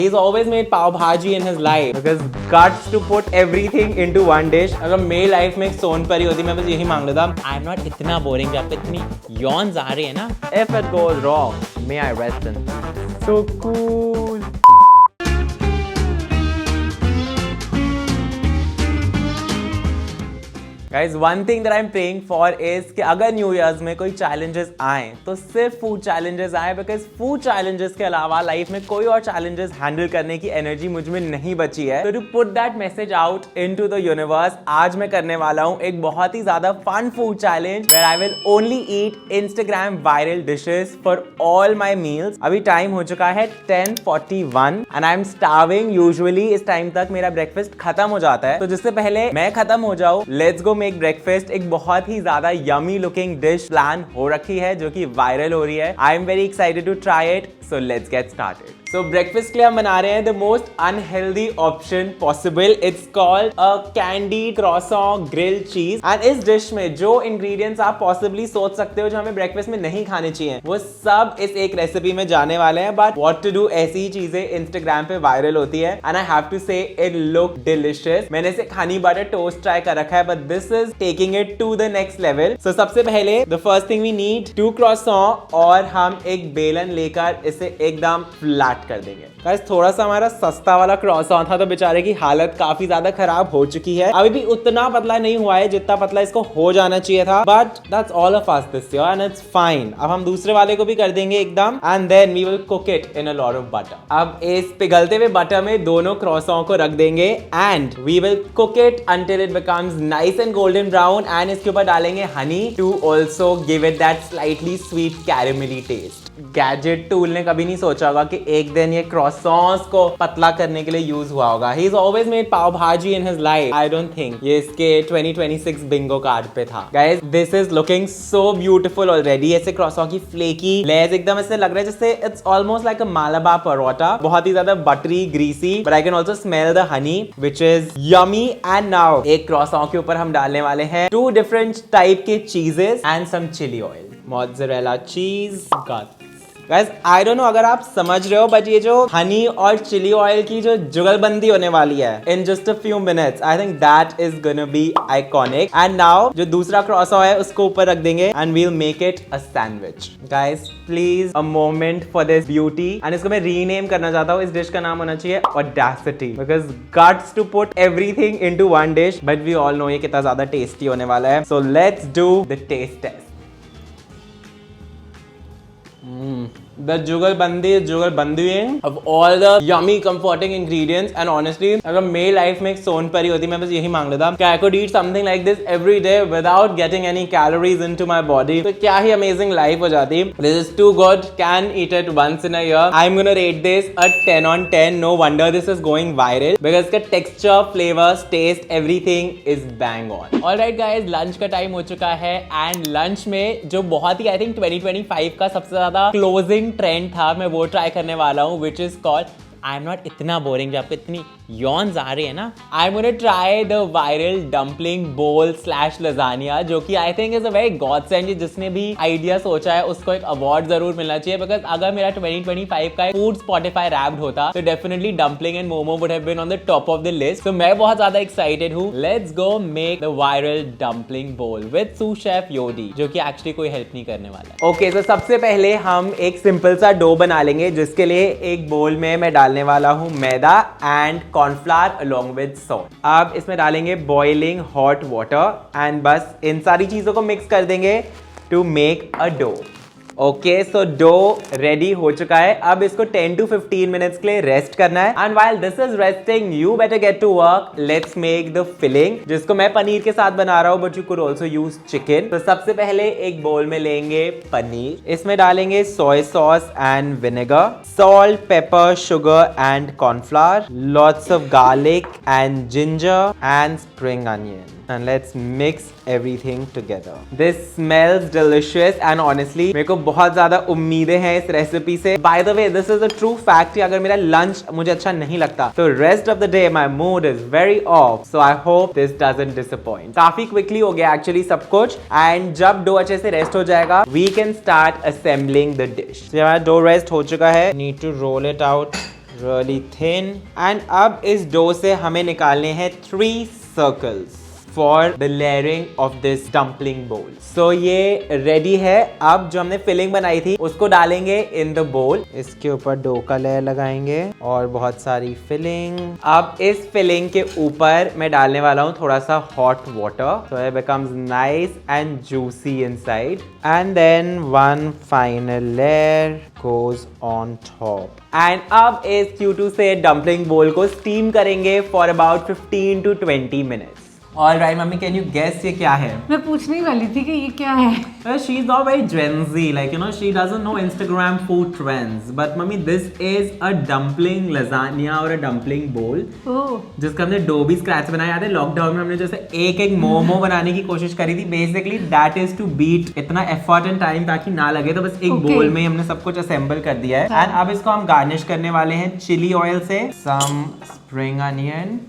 He's always made pav bhaji in his life because guts to put everything into one dish. अगर मेरी life में एक सोनपरी होती मैं बस यही मांग लेता I'm not इतना बोरिंग जब इतनी यॉन्स आ रही है ना. If it goes wrong, may I rest in peace. So cool. Guys, one thing that I'm praying for is कि अगर न्यू ईयर्स में कोई चैलेंजेस आए तो सिर्फ फूड चैलेंजेस आए बिकॉज फूड चैलेंजेस के अलावा लाइफ में कोई और चैलेंजेस हैंडल करने की एनर्जी मुझ में नहीं बची है. तो to put that message out into the universe आज मैं करने वाला हूँ एक बहुत ही ज्यादा fun food challenge where I will only eat Instagram viral dishes for all my meals. अभी टाइम हो चुका है 10:41 and I am starving. Usually इस टाइम तक मेरा ब्रेकफास्ट खत्म हो जाता है तो जिससे पहले मैं खत्म हो जाऊँ लेट्स गो मेक ब्रेकफास्ट. एक बहुत ही ज्यादा यमी लुकिंग डिश प्लान हो रखी है जो कि वायरल हो रही है. I am very excited to try it so let's get started. So breakfast के लिए हम बना रहे हैं the most unhealthy option possible. It's called a candy croissant grilled cheese and इस डिश में जो इंग्रेडिएंट्स आप पॉसिबली सोच सकते हो जो हमें ब्रेकफास्ट में नहीं खाने चाहिए वो सब इस एक रेसिपी में जाने वाले हैं. बट व्हाट टू डू, ऐसी ही चीजें इंस्टाग्राम पे वायरल होती है and I have to say it look delicious. मैंने इसे हनी बटर टोस्ट ट्राई कर रखा है but this is taking it to the next level. So सबसे पहले the first thing we need 2 croissant और हम एक बेलन लेकर इसे एकदम फ्लैट कर देंगे. गाइस थोड़ा सा हमारा सस्ता वाला क्रॉसॉन था तो बेचारे की हालत काफी ज्यादा खराब हो चुकी है. अभी भी उतना पतला नहीं हुआ है जितना पतला इसको हो जाना चाहिए था but that's all of us this year and it's fine. अब हम दूसरे वाले को भी कर देंगे एकदम and then we will cook it in a lot of butter. अब इस पिघलते हुए बटर में दोनों क्रॉसॉन को रख देंगे and we will cook it until it becomes nice and golden brown and इसके ऊपर डालेंगे honey to also give it that slightly sweet caramelly taste. Gadget tool ने कभी नहीं सोचा होगा कि एक दिन ये क्रॉसॉन्स को पतला करने के लिए यूज हुआ होगा. ही इज ऑलवेज मेड पाव भाजी in his life. I don't think ये इसके 2026 बिंगो कार्ड पे था. Guys this is looking so beautiful already. ऐसे क्रॉसॉन की फ्लेकी लेयर्स एकदम ऐसे लग रहा है जैसे it's almost like a Malabar parotta. बहुत ही ज्यादा buttery greasy but I can also smell the honey which is yummy. And now एक क्रॉसॉन के ऊपर हम डालने वाले हैं 2 डिफरेंट टाइप के cheeses and some chili oil. Mozzarella cheese गट. Guys, I don't know अगर आप समझ रहे हो बट ये जो हनी और चिली ऑयल की जो जुगलबंदी होने वाली है in just a few minutes, I think that is gonna be iconic. And now जो दूसरा क्रॉसॉन है उसको ऊपर रख देंगे and we'll make it a sandwich. Guys, please a moment for this beauty. And इसको मैं रीनेम करना चाहता हूँ. इस डिश का नाम होना चाहिए Audacity because guts to put everything into one dish. But we all know ये कितना ज्यादा टेस्टी होने वाला है. So let's do the taste test. The जुगलबंदी of all the yummy comforting ingredients and honestly अगर मेरी लाइफ में एक सोनपरी होती मैं बस यही मांग लेता कि I could eat something like this every day without getting any calories into my body. तो क्या ही amazing life हो जाती. This is too good. Can eat it once in a year. I'm gonna rate this a 10 on 10. No wonder this is going viral because इसका texture, flavors, taste, everything is bang on. Alright guys, lunch का time हो चुका है and lunch में जो बहुत ही I think 2025 का सबसे ज्यादा क्लोजिंग ट्रेंड था मैं वो ट्राई करने वाला हूँ which is called I am not इतना बोरिंग जब इतनी यॉन्स आ रही है ना. आई am gonna try the viral dumpling बोल स्लैश लजानिया जो कि I think is a very God send. जिसने भी आइडिया सोचा है उसको एक अवार्ड जरूर मिलना चाहिए बिकॉज अगर मेरा 2025 का फूड स्पॉटिफाई रैप्ड होता तो definitely dumpling and momo would have been on the top of the list. तो मैं बहुत ज्यादा एक्साइटेड हूँ. Let's go make the viral dumpling bowl with sous chef Yodi जो कि एक्चुअली कोई हेल्प नहीं करने वाला है. ओके सो सबसे पहले हम एक सिंपल सा डो बना लेंगे जिसके लिए एक बोल में मैं डालने वाला हूँ मैदा and cornflour along with salt. अब इसमें डालेंगे बॉइलिंग हॉट वाटर एंड बस इन सारी चीजों को मिक्स कर देंगे to make a dough. Okay so dough ready हो चुका है. अब इसको 10 to 15 मिनट्स के लिए रेस्ट करना है and while this is resting you better get to work. Let's make the filling जिसको मैं पनीर के साथ बना रहा हूँ but you could also use chicken. तो सबसे पहले एक बोल में लेंगे पनीर. इसमें डालेंगे soya sauce and vinegar, salt, paper, sugar and cornflour, lots of garlic and ginger and spring onion. And let's mix everything together. This smells delicious and honestly मेरे को बहुत ज्यादा उम्मीदें हैं इस रेसिपी से. By the way, this is a true fact कि अगर मेरा लंच मुझे अच्छा नहीं लगता तो rest of the day my mood is very off. So I hope this doesn't disappoint. काफी quickly हो गया actually सब कुछ and जब डो अच्छे से रेस्ट हो जाएगा we can start assembling the dish. जब हमारा डो रेस्ट हो चुका है need to roll it out really thin. And अब इस डो से हमें निकालने हैं 3 circles for the layering of this dumpling bowl. So ये ready है. अब जो हमने filling बनाई थी उसको डालेंगे in the bowl. इसके ऊपर डो का लेयर लगाएंगे और बहुत सारी filling. अब इस filling के ऊपर मैं डालने वाला हूँ थोड़ा सा hot water, so it becomes nice and juicy inside. And then one final layer goes on top. And अब इस Q2 से dumpling bowl को steam करेंगे for about 15 to 20 minutes. All right, mummy, can you guess ये क्या है? मैं पूछने ही वाली थी कि ये क्या है। She's not very Gen Z, like, you know, she doesn't know Instagram food trends. But mummy, this is a dumpling lasagna और a dumpling bowl. ओह, जिसका हमने डो भी स्क्रैच बनाया। याद है लॉकडाउन में हमने जैसे एक मोमो बनाने की कोशिश करी थी। Basically that is to beat इतना एफर्ट एंड टाइम ताकि ना लगे, तो बस एक बोल में हमने सब कुछ असेंबल कर दिया है। एंड अब इसको हम गार्निश करने वाले हैं चिली ऑयल से, सम स्प्रिंग अनियन,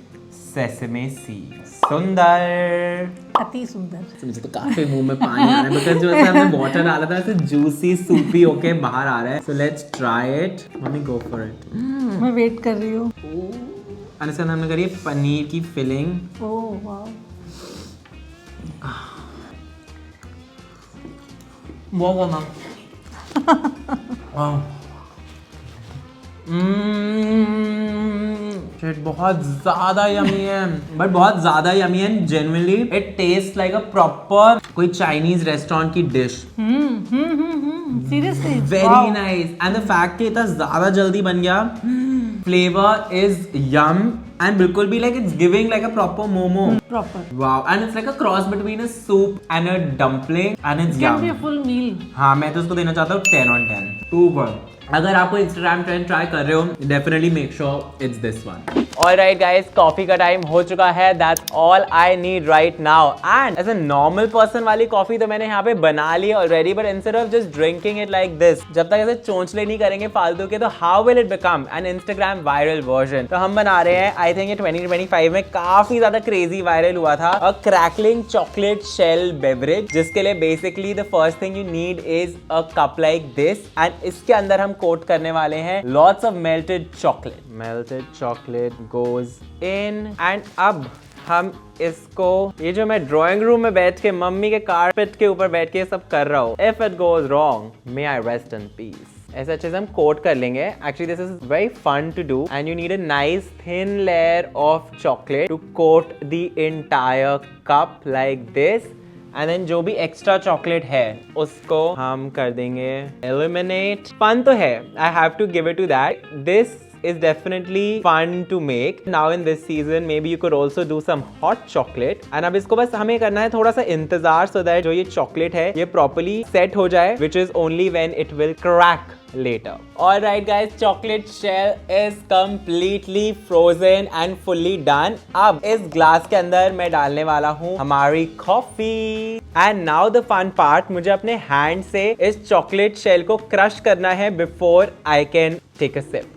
सेसमे सीड्स। सुंदर, अति सुंदर। मुझे तो काफी मुंह में पानी आ रहा है बिकॉज़ जो ऐसे हमने वाटर डाला था ऐसे जूसी सूपी होके बाहर आ रहा है। So let's try it. Mummy go for it. मैं वेट कर रही हूँ। अनिसा हमने करी है पनीर की फिलिंग। ओह वाओ, वो मैम बहुत ज्यादा यमी है, बट बहुत ज्यादा यमी है। Genuinely it taste like a proper कोई चाइनीज रेस्टोरेंट की dish. Seriously very nice. And the fact कि इतना ज्यादा जल्दी बन गया, फ्लेवर इज यम एंड बिल्कुल भी like it's giving like a proper momo. Proper wow, and it's like a cross between a soup and a dumpling and it's can be yum. A full meal. हाँ, मैं तो उसको देना चाहता हूँ 10 on 10, 2 1। अगर आपको इंस्टाग्राम ट्रेंड ट्राई कर रहे हो, definitely make sure it's this one. Alright guys, coffee का टाइम हो चुका है। That's all I need right now. And as a normal person वाली कॉफी तो मैंने यहाँ पे बना ली already, but instead of just drinking it like this, जब तक ऐसे चोंचले नहीं करेंगे फालतू के, तो how will it become an Instagram viral version. तो हम बना रहे हैं, आई थिंक ये 2025 में काफी ज्यादा क्रेजी वायरल हुआ था, अ क्रैकलिंग चॉकलेट शेल बेवरेज, जिसके लिए basically the first thing you need is a cup like this. And इसके अंदर हम कोट करने वाले हैं lots of melted chocolate. Melted chocolate goes in. And अब हम इसको, ये जो मैं ड्राइंग रूम में बैठ के मम्मी के कारपेट के ऊपर बैठ के ये सब कर रहा हूँ, if it goes wrong may I rest in peace. ऐसे अच्छे से हम कोट कर लेंगे। Actually this is very fun to do and you need a nice thin layer of chocolate to coat the entire cup like this. And then जो भी extra chocolate है उसको हम कर देंगे एलिमिनेट। फन तो है, I have to give it to that. This is definitely fun to make now in this season. Maybe you could also do some hot chocolate. And अब इसको बस हमें करना है थोड़ा सा इंतजार, so that जो ये chocolate है ये properly set हो जाए, which is only when it will crack later. Alright guys, chocolate shell is completely frozen and fully done. अब इस ग्लास के अंदर मैं डालने वाला हूँ हमारी coffee. And now the fun part, मुझे अपने हैंड से इस चॉकलेट शेल को क्रश करना है before I can take a sip.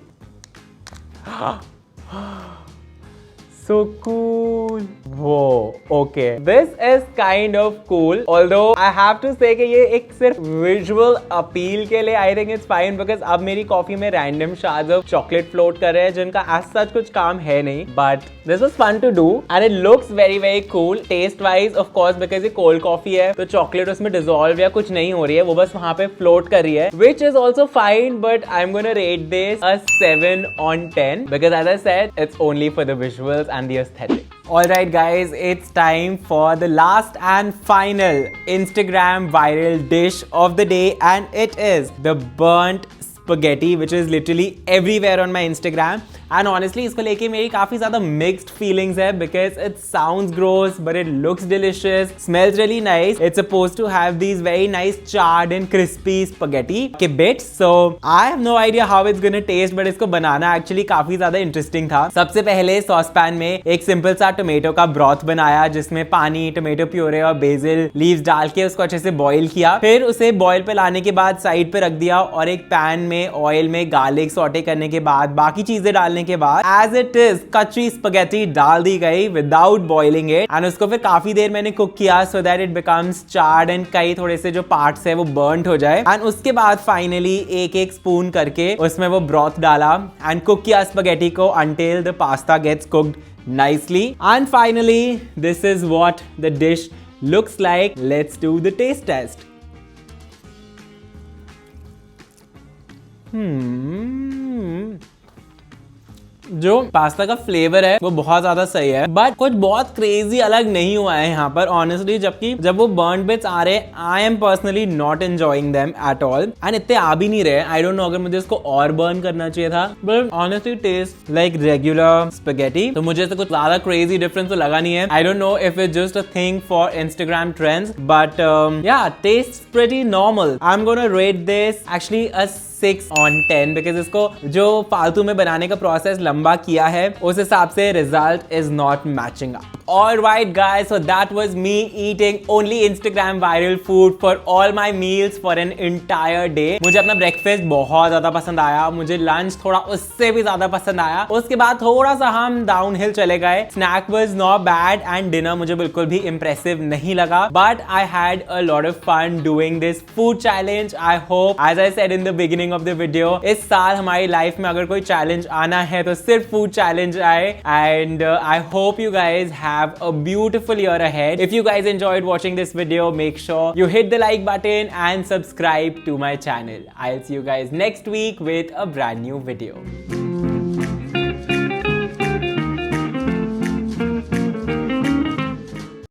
So cool. Whoa, okay. This is kind of cool. Although I have to say कि ये एक सिर्फ visual appeal के लिए I think it's fine, because अब मेरी कॉफी में random shards of chocolate float कर रहे हैं जिनका as such कुछ काम है नहीं. But this was fun to do and it looks very very cool. Taste wise of course, because ये cold coffee है तो chocolate उसमें dissolve या कुछ नहीं हो रही है, वो बस वहाँ पे float कर रही है, which is also fine. But I'm gonna rate this a 7 on 10 because as I said, it's only for the visuals and the aesthetic. Alright guys, it's time for the last and final Instagram viral dish of the day, and it is the burnt spaghetti, which is literally everywhere on my Instagram. And honestly इसको लेके मेरी काफी ज्यादा mixed feelings है, because it sounds gross but it looks delicious, smells really nice. It's supposed to have these very nice charred and crispy spaghetti के bits, so I have no idea how it's gonna taste, but इसको बनाना actually काफी ज्यादा interesting था। सबसे पहले sauce pan में एक simple सा टोमेटो का ब्रॉथ बनाया, जिसमें पानी, टोमेटो प्यूरे और बेसिल लीव्स डाल के उसको अच्छे से बॉईल किया। फिर उसे बॉईल पे लाने के बाद साइड पे रख दिया और एक पैन में ऑयल में गार्लिक सॉटे करने के बाद बाकी चीजें डालने के बाद एज इट इज कच्ची स्पगेटी डाल दी गई विदाउट बॉइलिंग इट, एंड उसको फिर काफी देर मैंने कुक किया so that it becomes charred and कई थोड़े से जो पार्ट्स है वो बर्न्ड हो जाए। एंड उसके बाद फाइनली एक एक स्पून करके उसमें वो ब्रॉथ डाला एंड कुक किया स्पगेटी को until the pasta gets cooked nicely. And finally, this is what the dish looks like. Let's do the taste test. जो पास्ता का फ्लेवर है वो बहुत ज्यादा सही है, बट कुछ बहुत क्रेजी अलग नहीं हुआ है यहाँ पर ऑनेस्टली। जबकि जब वो बर्न बिट्स आ रहे हैं, I am personally not enjoying them at all, and इतने आ भी नहीं रहे। आई डोंट नो, अगर मुझे इसको और बर्न करना चाहिए था, but honestly taste like regular spaghetti. तो मुझे इससे कुछ ज्यादा क्रेजी डिफरेंस तो लगा नहीं है। I don't know if it's just a thing for Instagram trends, but yeah taste pretty normal. I am gonna rate this actually a 6 on 10 because इसको जो फालतू में बनाने का प्रोसेस लंबा किया है उस हिसाब से result is not matching up. Alright guys, so that was me eating only Instagram viral food for all my meals for an entire day. मुझे अपना ब्रेकफास्ट बहुत ज्यादा पसंद आया, मुझे लंच थोड़ा उससे भी ज्यादा पसंद आया, उसके बाद थोड़ा सा हम डाउन हिल चले गए। Snack was not bad and dinner मुझे बिल्कुल भी इम्प्रेसिव नहीं लगा, but I had a lot of fun doing this food challenge. I hope, as I said in the beginning of the video, इस साल हमारी लाइफ में अगर कोई चैलेंज आना है तो सिर्फ फूड चैलेंज आए, and I hope you guys have a beautiful year ahead. If you guys enjoyed watching this video, make sure you hit the like button and subscribe to my channel. I'll see you guys next week with a brand new video.